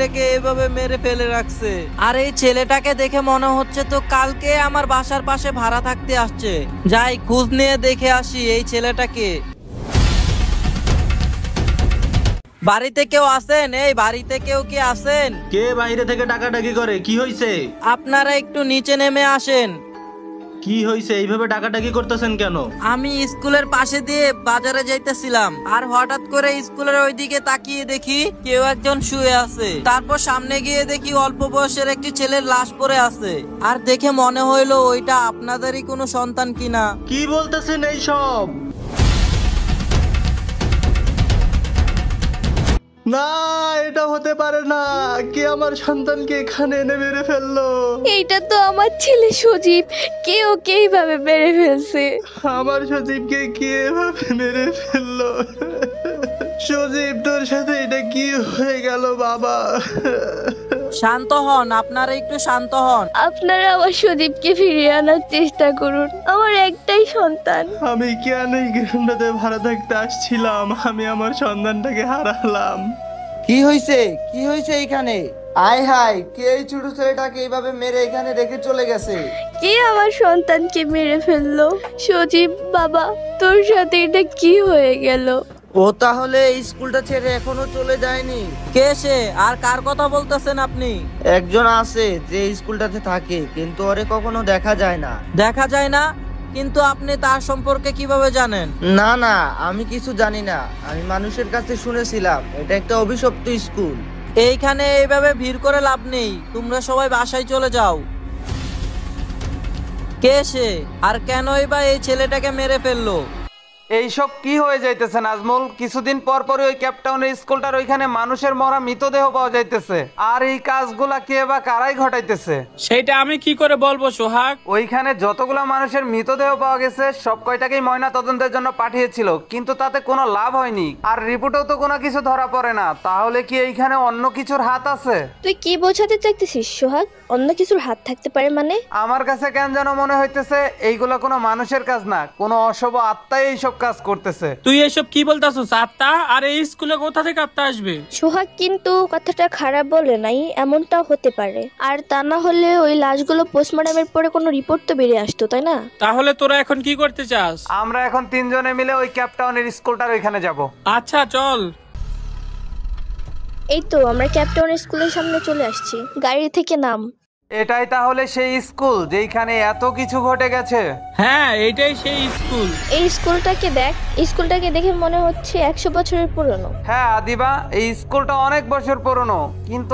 থেকে এভাবে মেরে ফেলে রাখছে। আর এই ছেলেটাকে দেখে মনে হচ্ছে তো কালকে আমার বাসার পাশে ভাড়া থাকতে আসছে। যাই খোঁজ নিয়ে দেখে আসি এই ছেলেটাকে। বাড়িতে কেউ আছেন? এই বাড়িতে কেউ কি আছেন? কে বাইরে থেকে ডাকাডাকি করে? কি হইছে? আপনারা একটু নিচে নেমে আসেন। কি হইছে? এইভাবে ডাকাডাকি করতেছেন কেন? আমি স্কুলের পাশে দিয়ে বাজারে যাইতেছিলাম, আর হঠাৎ করে স্কুলের ওইদিকে তাকিয়ে দেখি কেউ একজন শুয়ে আছে। তারপর সামনে গিয়ে দেখি অল্প বয়সের একটি ছেলের লাশ পড়ে আছে। আর দেখে মনে হইলো ওইটা আপনাদেরই কোনো সন্তান কিনা। কি বলতেছেন এইসব? না, এটা হতে পারে না। কে আমার সন্তানকে এখানে এনে মেরে ফেললো? এইটা তো আমার ছেলে সজীব। কেউ এইভাবে মেরে ফেলছে। আমার সজীবকে কে এভাবে মেরে ফেললো? সজীব, তোর সাথে এটা কি হয়ে গেল বাবা? শান্ত হন, আপনারা একটু শান্ত হন। আপনারা আমার সজীবকে ফিরিয়ে আনার চেষ্টা করুন, আমার একটাই সন্তান। আমি কেন এই গ্রামটাতে ভাড়া থাকতে আসছিলাম? আমি আমার সন্তানটাকে হারালাম। কি হয়েছে? কি হয়েছে এখানে? আয় হায়, কে এই ছোট ছেলেটাকে এইভাবে মেরে এখানে রেখে চলে গেছে? কে আমার সন্তানকে মেরে ফেললো? সজীব বাবা, তোর সাথে এটা কি হয়ে গেল? ও তাহলে এই স্কুলটা ছেড়ে এখনো চলে যায়নি? কে সে? আর কার কথা বলতেছেন আপনি? একজন আছে যে এই স্কুলটাতে থাকে, কিন্তু ওরে কখনো দেখা যায় না। দেখা যায় না? কিন্তু আপনি তার সম্পর্কে কিভাবে জানেন? না না, আমি কিছু জানি না। আমি মানুষের কাছে শুনেছিলাম এটা একটা অভিশপ্ত স্কুল। এইখানে এইভাবে ভিড় করে লাভ নেই, তোমরা সবাই বাসায় চলে যাও। কে সে? আর কেনই বা এই ছেলেটাকে মেরে ফেললো? এইসব কি হয়ে যাইতেছে নাজমুল? কিছুদিন পর পরই ওই ক্যাপটাউনের স্কুলটার ওইখানে মানুষের মরা মৃতদেহ পাওয়া যাইতেছে। আর এই কাজগুলা কে বা কারাই ঘটাইতেছে সেটা আমি কি করে বলবো সোহাগ? ওইখানে যতগুলা মানুষের মৃতদেহ পাওয়া গেছে সব কয়টাকেই ময়না তদন্তের জন্য পাঠিয়েছিল, কিন্তু তাতে কোনো লাভ হয়নি। আর রিপোর্টেও তো কোনো কিছু ধরা পড়ে না। তাহলে কি এইখানে অন্য কিছুর হাত আছে? তুই কি বোঝাতে চাইতেছিস সোহাগ? অন্য কিছুর হাত থাকতে পারে মানে? আমার কাছে কেন যেন মনে হইতেছে এইগুলা কোনো মানুষের কাজ না, কোনো অশুভ আত্মাই এইসব কাজ করতেছে। তুই এসব কি বলতাছিস? আত্মা? আর এই স্কুলে কোথা থেকে আত্মা আসবে? সোহাগ কিন্তু কথাটা খারাপ বলে নাই, এমনটাও হতে পারে। আর তা না হলে ওই লাশগুলো পোস্টমর্টমের পরে কোনো রিপোর্ট তো বেরিয়ে আসতো, তাই না? তাহলে তোরা এখন কি করতে চাস? আমরা এখন তিনজনে মিলে ওই ক্যাপটাউনের স্কুলটার ওইখানে যাব। আচ্ছা চল। এই তো আমরা ক্যাপটাউন স্কুলের সামনে চলে আসছি, গাড়ি থেকে নাম। এটাই তাহলে সেই স্কুল যেখানে এত কিছু ঘটে গেছে? হ্যাঁ, এইটাই সেই স্কুল। এই স্কুলটাকে দেখ, স্কুলটাকে দেখে মনে হচ্ছে 100 বছরের পুরনো। হ্যাঁ আদিবা, এই স্কুলটা অনেক বছর পুরনো, কিন্তু